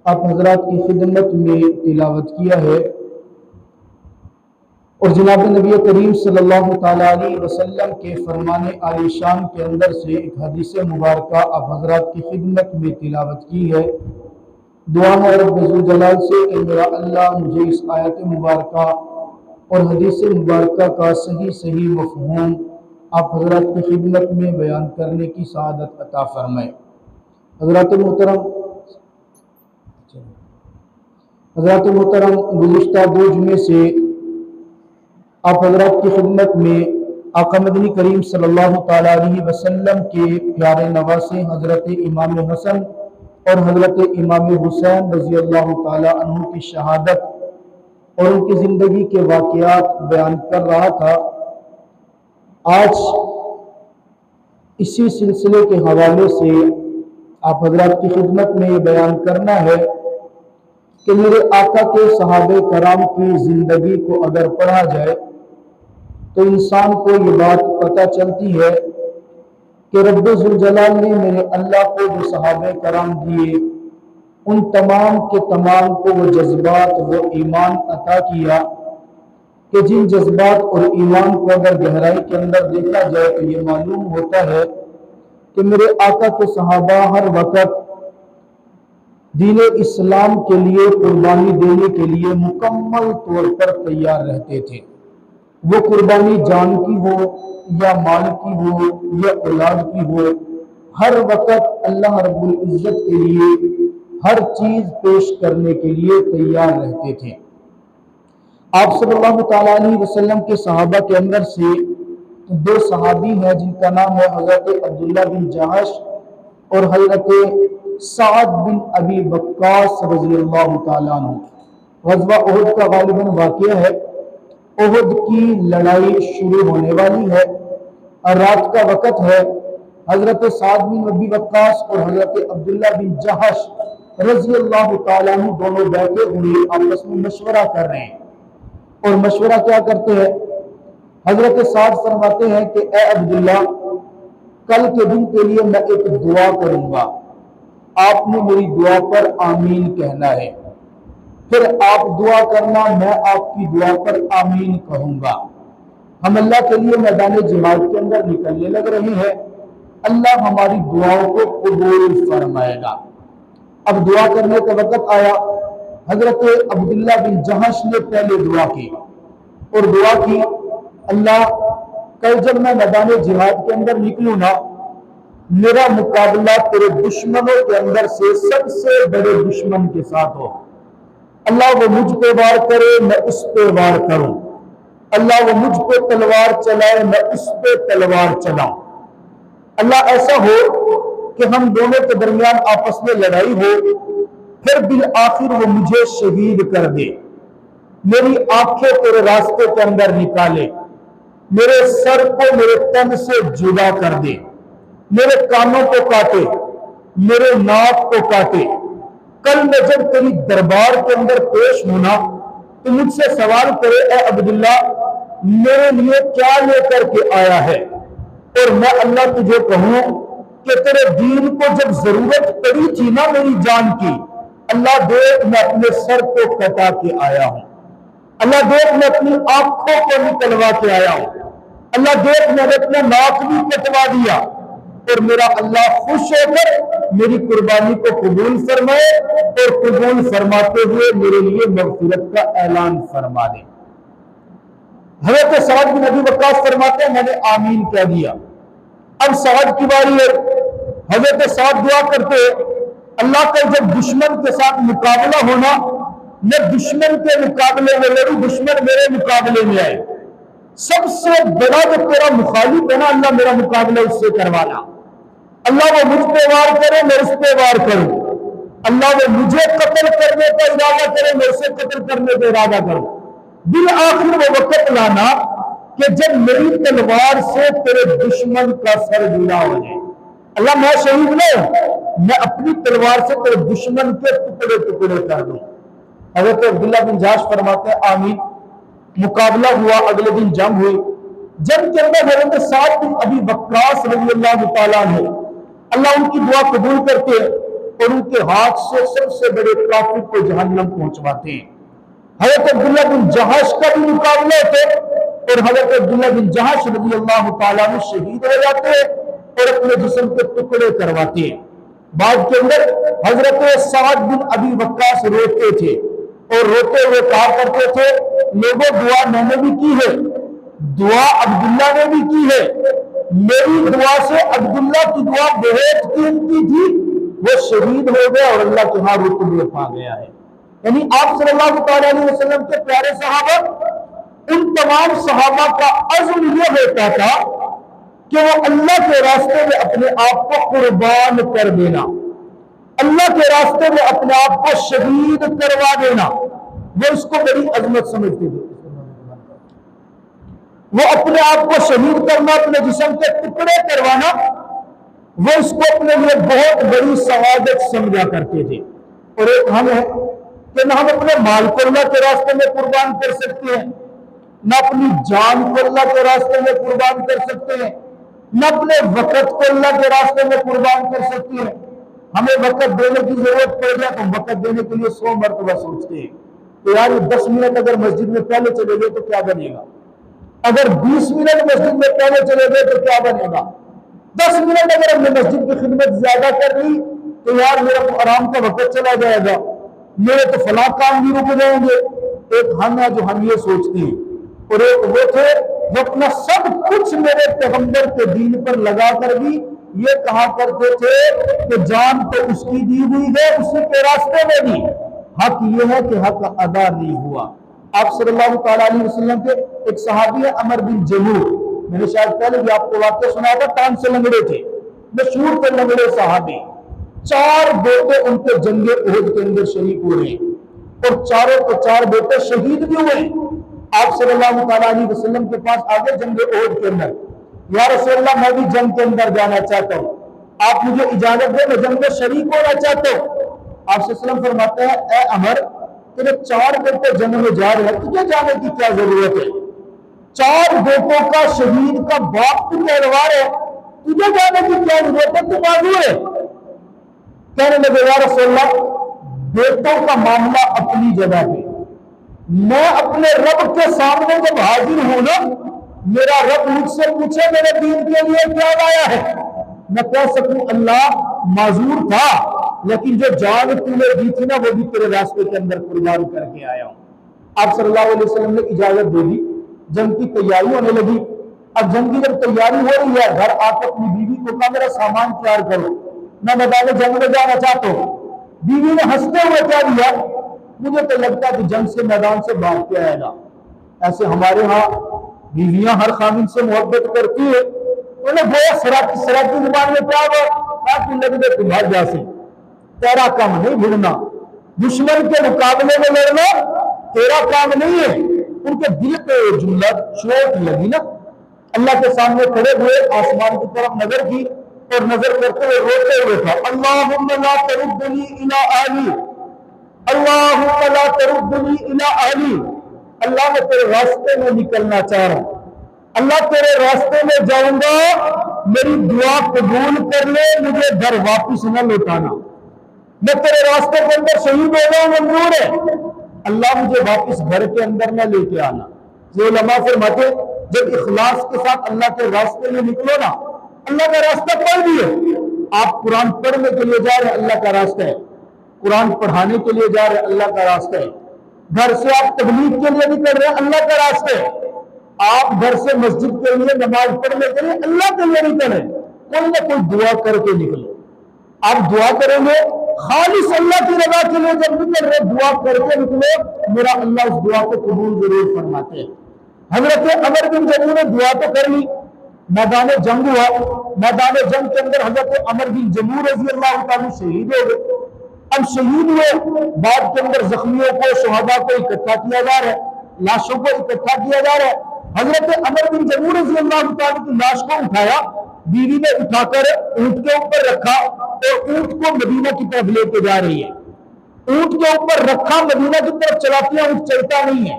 آپ حضرات کی خدمت میں تلاوت کیا ہے، اور جناب نبی کریم صلی اللہ تعالیٰ علیہ وسلم کے فرمان عالی شان کے اندر سے ایک حدیث مبارکہ آپ حضرات کی خدمت میں تلاوت کی ہے۔ دعا ہے رب ذوالجلال سے کہ میرا اللہ مجھے اس آیت مبارکہ اور حدیث مبارکہ کا صحیح مفہوم آپ حضرات کی خدمت میں بیان کرنے کی سعادت عطا فرمائے۔ حضرات محترم گزشتہ 2 جمعے سے آپ حضرات کی خدمت میں آقا مدنی کریم صلی اللہ تعالیٰ علیہ وسلم کے پیارے نواسے حضرت امام حسن اور حضرت امام حسین رضی اللہ تعالیٰ عنہ کی شہادت اور ان کی زندگی کے واقعات بیان کر رہا تھا۔ آج اسی سلسلے کے حوالے سے آپ حضرات کی خدمت میں یہ بیان کرنا ہے کہ میرے آقا کے صحابہ کرام کی زندگی کو اگر پڑھا جائے تو انسان کو یہ بات پتہ چلتی ہے کہ رب ذوالجلال نے میرے اللہ کو جو صحابہ کرام دیے ان تمام کے تمام کو وہ جذبات وہ ایمان عطا کیا کہ جن جذبات اور ایمان کو اگر گہرائی کے اندر دیکھا جائے تو یہ معلوم ہوتا ہے کہ میرے آقا کے صحابہ ہر وقت دین اسلام کے لیے قربانی دینے کے لیے مکمل طور پر تیار رہتے تھے۔ وہ قربانی جان کی ہو یا مال کی ہو یا اولاد کی ہو، ہر وقت اللہ رب العزت کے لیے ہر چیز پیش کرنے کے لیے تیار رہتے تھے۔ آپ صلی اللہ تعالیٰ علیہ وسلم کے صحابہ کے اندر سے 2 صحابی ہیں جن کا نام ہے حضرت عبداللہ بن جہش اور حضرت سعد بن ابی وقاص رضی اللہ تعالیٰ عنہ۔ غزوہ احد کا غالباً واقعہ ہے۔ احد کی لڑائی شروع ہونے والی ہے اور رات کا وقت ہے۔ حضرت سعد بن ابی وقاص اور حضرت عبداللہ بن جہش رضی اللہ تعالیٰ عنہ دونوں بیٹھے ہوئے آپس میں مشورہ کر رہے ہیں، اور مشورہ کیا کرتے ہیں؟ حضرت سعد فرماتے ہیں کہ اے عبداللہ، کل کے دن کے لیے میں ایک دعا کروں گا، آپ نے میری دعا پر آمین کہنا ہے، پھر آپ دعا کرنا، میں آپ کی دعا پر آمین کہوں گا۔ ہم اللہ کے لیے میدان جہاد کے اندر نکلنے لگ رہے ہیں، اللہ ہماری دعاؤں کو قبول فرمائے گا۔ اب دعا کرنے کا وقت آیا۔ حضرت عبداللہ بن جہش نے پہلے دعا کی اور دعا کی، اللہ کل جب میں میدان جہاد کے اندر نکلوں نا، میرا مقابلہ تیرے دشمنوں کے اندر سے سب سے بڑے دشمن کے ساتھ ہو۔ اللہ وہ مجھ پہ وار کرے، میں اس پہ وار کروں۔ اللہ وہ مجھ پہ تلوار چلائے، میں اس پہ تلوار چلاؤں۔ اللہ ایسا ہو کہ ہم دونوں کے درمیان آپس میں لڑائی ہو، پھر بالآخر وہ مجھے شہید کر دے، میری آنکھیں تیرے راستے کے اندر نکالے، میرے سر کو میرے تن سے جدا کر دے، میرے کانوں کو کاٹے، میرے ناک کو کاٹے۔ کل میں جب تیری دربار کے اندر پیش ہونا تو مجھ سے سوال کرے، اے عبداللہ میرے لیے کیا لے کر کے آیا ہے؟ اور میں اللہ تجھے کہوں کہ تیرے دین کو جب ضرورت پڑی تھی نا میری جان کی، اللہ دیکھ میں اپنے سر کو کٹا کے آیا ہوں، اللہ دیکھ میں اپنی آنکھوں کو نکلوا کے آیا ہوں، اللہ دیکھ میں نے اپنا ناک بھی کٹوا دیا، اور میرا اللہ خوش ہو کر میری قربانی کو قبول فرمائے اور قبول فرماتے ہوئے میرے لیے مغفرت کا اعلان فرما دے۔ حضرت سعد بن ابی وقاص فرماتے ہیں میں نے آمین کہہ دیا۔ اب سعد کی باری ہے۔ حضرت سعد دعا کرتے، اللہ کا جب دشمن کے ساتھ مقابلہ ہونا، میں دشمن کے مقابلے میں لڑوں، دشمن میرے مقابلے میں آئے، سب سے بڑا جو تیرا مخالف ہے نا، اللہ میرا مقابلہ اس سے کروانا۔ اللہ وہ مجھ پہ وار کرے، میں اس پہ وار کروں۔ اللہ وہ مجھے قتل کرنے کا ارادہ کرے، میں اسے قتل کرنے کا ارادہ کروں۔ بالآخر وہ وقت لانا کہ جب میری تلوار سے تیرے دشمن کا سر جدا ہو جائے۔ اللہ میں شہید نہ ہوں، میں اپنی تلوار سے تیرے دشمن کے ٹکڑے ٹکڑے کر دوں۔ حضرت عبداللہ بن جہش فرماتے ہیں آمین۔ مقابلہ ہوا، اگلے دن جنگ ہوئی۔ جنگ کے اندر حضرت سعد بن ابی وقاص رضی اللہ تعالیٰ عنہ، اللہ ان کی دعا قبول کرتے اور ان کے ہاتھ سے سب سے بڑے کافر کو جہنم پہنچواتے ہیں۔ حضرت عبداللہ بن جہش کا بھی مقابلہ ہوتے اور حضرت عبداللہ بن جہش رضی اللہ تعالیٰ عنہ شہید ہو جاتے ہیں اور اپنے جسم کے ٹکڑے کرواتے ہیں۔ بعد کے اندر حضرت سعد بن ابی وقاص روتے تھے اور روتے ہوئے کہا کرتے تھے لوگوں دعا میں نے بھی کی ہے، دعا عبداللہ نے بھی کی ہے، میری دعا سے عبداللہ کی دعا بہت قیمتی تھی، وہ شہید ہو گیا اور اللہ کے ہاں رتبے پا گیا ہے۔ یعنی آپ صلی اللہ تعالیٰ علیہ وسلم کے پیارے صحابہ، ان تمام صحابہ کا عزم یہ ہوتا تھا کہ وہ اللہ کے راستے میں اپنے آپ کو قربان کر دینا، اللہ کے راستے میں اپنے آپ کو شہید کروا دینا، وہ اس کو بڑی عظمت سمجھتے تھے۔ وہ اپنے آپ کو شہید کرنا، اپنے جسم کے ٹکڑے کروانا، وہ اس کو اپنے لیے بہت بڑی سعادت سمجھا کرتے تھے۔ اور ایک ہم ہے کہ نہ ہم اپنے مال کو اللہ کے راستے میں قربان کر سکتے ہیں، نہ اپنی جان کو اللہ کے راستے میں قربان کر سکتے ہیں، نہ اپنے وقت کو اللہ کے راستے میں قربان کر سکتے ہیں۔ ہمیں وقت دینے کی ضرورت پڑ جائے تو وقت دینے کے لیے 100 مرتبہ سوچتے ہیں کہ یار 10 منٹ اگر مسجد میں پہلے چلے گئے تو کیا بنے گا، اگر 20 منٹ مسجد میں پہلے چلے گئے تو کیا بنے گا، 10 منٹ اگر ہم نے مسجد کی خدمت زیادہ کر لی تو یار میرا تو آرام کا وقت چلا جائے گا، میرے تو فلاں کام بھی رک جائیں گے۔ ایک ہم ہے جو ہم یہ سوچتے ہیں، اور ایک وہ تھے جو اپنا سب کچھ میرے پیغمبر کے دین پر لگا کر بھی یہ کہا کرتے تھے کہ جان تو اس کی دی ہوئی ہے، اسی کے راستے میں بھی حق یہ ہے کہ حق ادا نہیں ہوا۔ آپ صلی اللہ تعالیٰ علیہ وسلم کے ایک صحابی ہے عمر بن جموح، میں نے شاید پہلے بھی آپ کو واقعہ سنا تھا، ٹانگ سے لنگڑے تھے، مشہور تھے لنگڑے صحابی، 4 بیٹے ان کے جنگ احد کے اندر شریک ہوئے ہیں اور چاروں کے 4 بیٹے شہید بھی ہوئے۔ آپ صلی اللہ تعالیٰ علیہ وسلم کے پاس آگے جنگ احد کے اندر، یا رسول اللہ میں بھی جنگ کے اندر جانا چاہتا ہوں، آپ مجھے اجازت دیں میں جنگ میں شریک ہونا چاہتا ہوں۔ آپ صلی اللہ علیہ وسلم فرماتے ہیں اے عمر، تیرے 4 بیٹے جنگ میں جا رہے ہیں، تجھے جانے کی کیا ضرورت ہے؟ 4 بیٹوں کا شہید کا باپ تو پہلوان ہے، تجھے جانے کی کیا ضرورت ہے؟ تو معذور ہے۔ کہنے لگے یا رسول اللہ بیٹوں کا معاملہ اپنی جگہ پہ، میں اپنے رب کے سامنے جب حاضر ہوں نا، میرا رب مجھ سے پوچھے میرے دین کے لیے کیا لایا ہے، میں کہہ سکوں اللہ معذور تھا لیکن جو جان تو نے دی تھی نا وہ بھی تیرے راستے کے اندر قربان کر کے آیا ہوں۔ آپ صلی اللہ علیہ وسلم نے اجازت دے دی، جنگ کی تیاری ہونے لگی۔ اب جنگ کی جب تیاری ہو رہی ہے، گھر آ کے اپنی بیوی کو کہا میرا سامان تیار کرو، میں میدان جنگ میں جانا چاہتا ہوں۔ بیوی نے ہنستے ہوئے کیا دیا، مجھے تو لگتا ہے کہ جنگ سے میدان سے بھاگ کے آئے گا۔ ایسے ہمارے ہاں بیویاں ہر خامن سے محبت کرتی ہے، انہیں گویا سراکی زبان میں کیا ہوا کہ لگ دے تمہار جیسے تیرا کام نہیں بھڑنا، دشمن کے مقابلے میں لڑنا تیرا کام نہیں ہے۔ ان کے دل پہ جملہ چوٹ لگی نا، اللہ کے سامنے کھڑے ہوئے آسمان کی طرف نظر کی اور نظر کرتے ہوئے روتے ہوئے تھا اللہم لا تردنی الی اہلی، اللہم لا تردنی الی اہلی، اللہ میں تیرے راستے میں نکلنا چاہ رہا ہوں، اللہ تیرے راستے میں جاؤں گا، میری دعا قبول کر لے، مجھے گھر واپس نہ لوٹانا، میں تیرے راستے کے اندر شہید ہو جاؤں منظور ہے، اللہ مجھے واپس گھر کے اندر نہ لے کے آنا۔ یہ علماء فرماتے جب اخلاص کے ساتھ اللہ کے راستے میں نکلو نا، اللہ کا راستہ کوئی بھی ہے، آپ قرآن پڑھنے کے لیے جا رہے ہیں اللہ کا راستہ ہے، قرآن پڑھانے کے لیے جا رہے ہیں اللہ کا راستہ ہے، گھر سے آپ تبلیغ کے لیے نکل رہے ہیں اللہ کا راستہ ہے، آپ گھر سے مسجد کے لیے نماز پڑھنے کے لیے اللہ کے لیے نکل رہے ہیں، کوئی نہ کوئی دعا کر کے نکلو۔ آپ دعا کریں گے خالص اللہ کی رضا کے لیے جب نکل رہے دعا کر کے نکلو، میرا اللہ اس دعا کو قبول ضرور فرماتے ہیں۔ حضرت عمر بن جموح نے دعا تو کر لی، میدان جنگ ہوا، میدان جنگ کے اندر حضرت عمر بن جموح رضی اللہ تعالیٰ شہید ہو گئے۔ اب شہید ہوئے، بعد کے اندر زخمیوں کو شہداء کو اکٹھا کیا جا رہا ہے، لاشوں کو اکٹھا کیا جا رہا ہے۔ حضرت عمر بن جموح رضی اللہ تعالیٰ کی لاش کو اٹھایا، بیوی نے اٹھا کر اونٹ کے اوپر رکھا اور اونٹ کو مدینہ کی طرف لے کے جا رہی ہے۔ اونٹ کے اوپر رکھا مدینہ کی طرف چلاتی ہے، اونٹ چلتا نہیں ہے،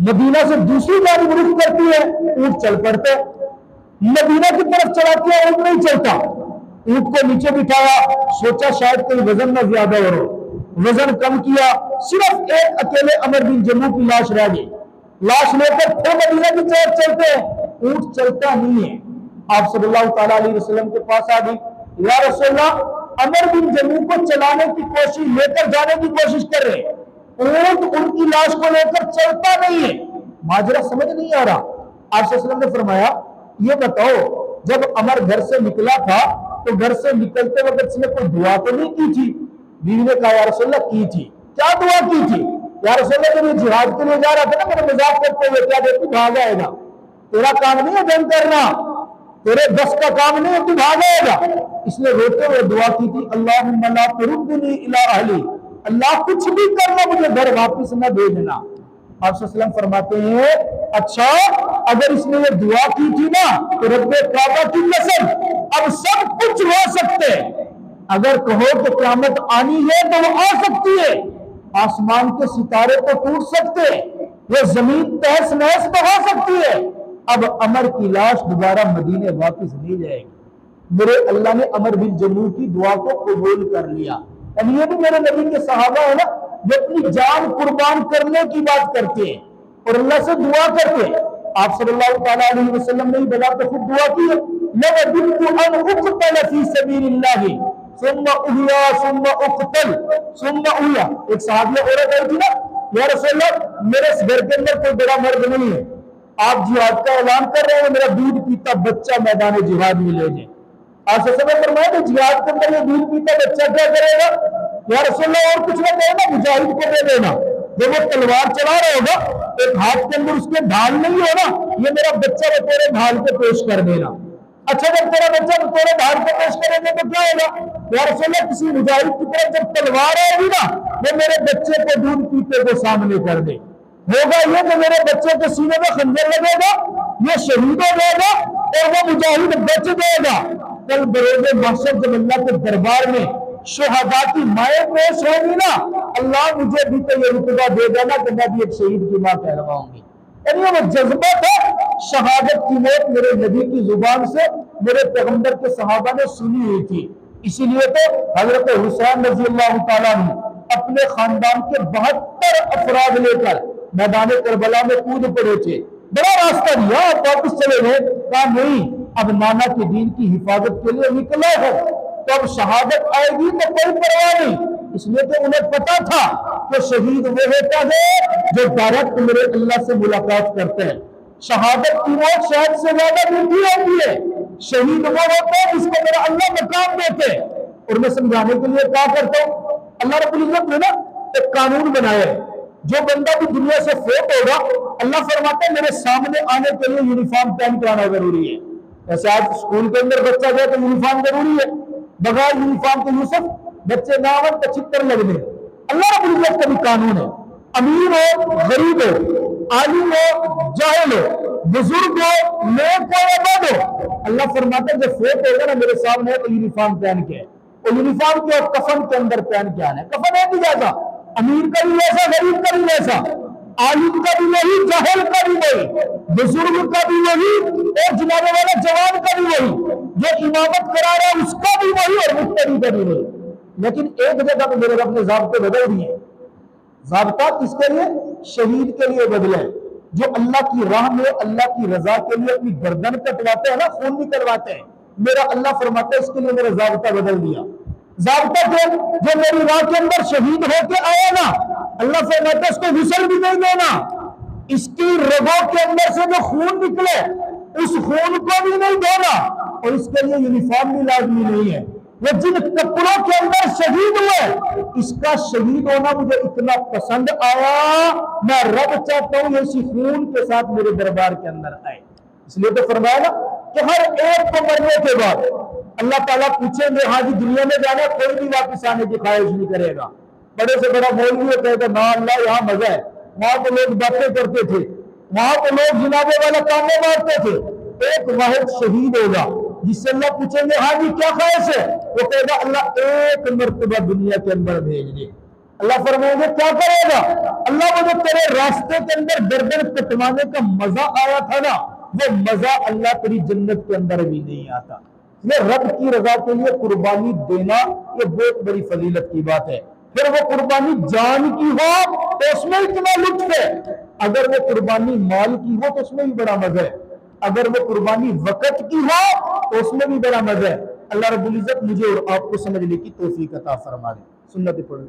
مدینہ سے دوسری جانب رخ کرتی ہے، اونٹ چل پڑتا ہے، مدینہ کی طرف چلاتی ہے، اونٹ نہیں چلتا۔ اونٹ کو نیچے بٹھایا، سوچا شاید کوئی وزن نہ زیادہ ہو رہا، وزن کم کیا، صرف ایک اکیلے عمر بن جموح کی لاش رہ گئی، لاش لے کر پھر مدینہ کی طرف چلتے ہیں، اونٹ چلتا نہیں ہے، آپ صلی اللہ تعالیٰ علیہ وسلم کے پاس آ گئی، یا رسول اللہ عمر بن جموح کو چلانے کی کوشش، لے کر جانے کی کوشش کر رہے ہیں، اونٹ ان کی لاش کو لے کر چلتا نہیں ہے، ماجرا سمجھ نہیں آ رہا۔ آپ صلی اللہ علیہ وسلم نے فرمایا یہ بتاؤ جب عمر گھر سے نکلا تھا تو گھر سے نکلتے وقت اس نے کوئی دعا تو نہیں کی تھی؟ بیوی نے کہا یا رسول اللہ کی تھی۔ کیا دعا کی تھی؟ یا رسول اللہ جب یہ جہاد کے لیے جا رہا تھا نا، میرے مذاق کرتے ہوئے کیا دیکھ تو بھاگ آئے گا، تیرا کام نہیں ہے جنگ کرنا، تیرے بس کا کام نہیں ہے، تو بھاگ آئے گا، اس نے روتے ہوئے دعا کی تھی اللہم لا تردنی الی اہلی، اللہ کچھ بھی کرنا مجھے گھر واپس نہ بھیجنا۔ آپ صلی اللہ علیہ وسلم فرماتے ہیں اچھا اگر اس نے یہ دعا کی تھی نا تو رب کعبہ کی قسم اب سب کچھ ہو سکتے ہیں، اگر کہو کہ قیامت آنی ہے تو وہ آ سکتی ہے، آسمان کے ستارے تو ٹوٹ سکتے ہیں، یہ زمین تہس نہس تو ہو سکتی ہے، اب عمر کی لاش دوبارہ مدینے واپس نہیں جائے گی۔ میرے اللہ نے عمر بن جموح کی دعا کو قبول کر لیا۔ اب یہ بھی میرے نبی کے صحابہ ہے نا جو اپنی جان قربان کرنے کی بات کرتے ہیں اور اللہ سے دعا کرتے ہیں۔ آپ صلی اللہ تعالیٰ علیہ وسلم نے بلا تو خود دعا کی ہے لَوَدِدْتُ أَنْ أُقْتَلَ فِي سَبِيلِ اللَّهِ ثُمَّ أُحْيَا ثُمَّ أُقْتَلْ ثُمَّ أُحْيَا۔ ایک صحابیہ عورت آئی تھی نا، یا رسول اللہ میرے اس گھر کے اندر کوئی بڑا مرد نہیں ہے، آپ جہاد کا اعلان کر رہے ہیں، میرا دودھ پیتا بچہ میدان جہاد میں لے جائیں۔ آپ سے سمجھ فرمایا کہ جہاد کے اندر یہ دودھ پیتا بچہ کیا کرے گا؟ یا رسول اللہ اور کچھ نہ کہے نا، مجاہد کو دے دینا، جب وہ تلوار چلا رہا ہوگا ایک ہاتھ کے اندر اس کے ڈھال نہیں ہونا، یہ میرا بچہ وہ تیرے ڈھال کو پیش کر دینا۔ اچھا جب تیرا بچہ تیرے ڈھال کو پیش کرے گا تو کیا ہوگا؟ یا رسول اللہ کسی مجاہد کی طرف جب تلوار آئے گی نا وہ میرے بچے کو دودھ پیتے کو سامنے کر دے، ہوگا یہ کہ میرے بچے کے سینے میں خنجر لگے گا، یہ شہید ہو جائے گا اور وہ مجاہد بچ جائے گا۔ کل بروز محشر جب اللہ کے دربار میں شہداء کی مائیں پیش ہوگی نا، اللہ مجھے بھی تو یہ رتبہ دے دینا کہ میں بھی ایک شہید کی ماں کہلواؤں گی۔ یعنی وہ جذبہ تھا، شہادت کی موت میرے نبی کی زبان سے میرے پیغمبر کے صحابہ نے سنی ہوئی تھی، اسی لیے تو حضرت حسین رضی اللہ تعالیٰ عنہ اپنے خاندان کے 72 افراد لے کر میدان کربلا میں کود پڑے تھے، بڑا راستہ دیا، آپ واپس چلے گئے، کہا نہیں اب نانا کے دین کی حفاظت کے لیے نکلا ہے تو اب شہادت آئے گی تو کوئی پرواہ نہیں، اس لیے کہ انہیں پتا تھا کہ شہید وہ ہوتا ہے جو ڈائریکٹ میرے اللہ سے ملاقات کرتے ہیں۔ شہادت کی موت شہد سے زیادہ میٹھی ہوتی ہے، شہید وہ ہوتا ہے جس کو میرا اللہ مقام دیتے ہیں۔ اور میں سمجھانے کے لیے کیا کرتا ہوں، اللہ رب العزت نے نا ایک قانون بنایا ہے، جو بندہ بھی دنیا سے فوت ہوگا اللہ فرماتا ہے میرے سامنے آنے کے لیے یونیفارم پہن کے آنا ضروری ہے۔ ایسے آج اسکول کے اندر بچہ گیا تو یونیفارم ضروری ہے، بغیر یونیفارم کے یوسف بچے نہ آون تو چھتر لگنے۔ اللہ رب العزت کا بھی قانون ہے، امیر ہو غریب ہو، عالم ہو جاہل ہو، بزرگ ہو نیک ہو یا بد ہو، اللہ فرماتا ہے جب فوت ہوگا نا میرے سامنے تو یونیفارم پہن کے، اور یونیفارم کے اور کفن کے اندر پہن کے آنا ہے۔ کفن ہے بھی جیسا، امیر کا بھی ویسا، غریب کا بھی ویسا، عالم کا بھی وہی، جاہل کا بھی وہی، بزرگ کا بھی وہی، اور جناب والا جوان کا بھی وہی، جو امامت کرا رہا ہے اس کا بھی وہی اور مقتدی کا بھی وہی۔ لیکن ایک جگہ پہ میرے رب نے ضابطے بدل دیے، ضابطہ کس کے لیے؟ شہید کے لیے بدلے، جو اللہ کی راہ میں اللہ کی رضا کے لیے اپنی گردن کٹواتے ہیں نا، خون نکلواتے ہیں، میرا اللہ فرماتا ہے اس کے لیے میرا ضابطہ بدل دیا۔ ضابطہ جو میری راہ کے اندر شہید ہو کے آیا نا، اللہ فرماتا ہے اس کو غسل بھی نہیں دینا، اس کی رگوں کے اندر سے جو خون نکلے اس خون کو بھی نہیں دھونا، اور اس کے لیے یونیفارم بھی لازمی نہیں ہے۔ وہ جن کپڑوں کے اندر شہید ہوئے اس کا شہید ہونا مجھے اتنا پسند آیا، میں رب چاہتا ہوں یہ اسی خون کے ساتھ میرے دربار کے اندر آئے۔ اس لیے تو فرمایا نا کہ ہر ایک کو مرنے کے بعد اللہ تعالیٰ پوچھیں گے ہاں جی دنیا میں جانا، کوئی بھی واپس آنے کی خواہش نہیں کرے گا، بڑے سے بڑا مولوی ہوتا ہے کہ نا اللہ یہاں مزہ ہے، وہاں تو لوگ باتیں کرتے تھے، وہاں تو لوگ جنابے والا کاموں مارتے تھے، ایک واحد شہید ہوگا جس سے اللہ پوچھیں گے ہاں جی کیا خواہش ہے، وہ کہے گا اللہ ایک مرتبہ دنیا کے اندر بھیج دے۔ اللہ فرمائیں گے کیا کرے گا؟ اللہ مجھے تیرے راستے کے اندر گردن کٹوانے کا مزہ آیا تھا نا، وہ مزہ اللہ تیری جنت کے اندر بھی نہیں آتا۔ یہ رب کی رضا کے لیے قربانی دینا یہ بہت بڑی فضیلت کی بات ہے. پھر وہ قربانی جان کی ہو تو اس میں اتنا لطف ہے، اگر وہ قربانی مال کی ہو تو اس میں بھی بڑا مزہ ہے، اگر وہ قربانی وقت کی ہو تو اس میں بھی بڑا مزہ ہے. اللہ رب العزت مجھے اور آپ کو سمجھنے کی توفیق عطا فرما دے. سنت پڑھ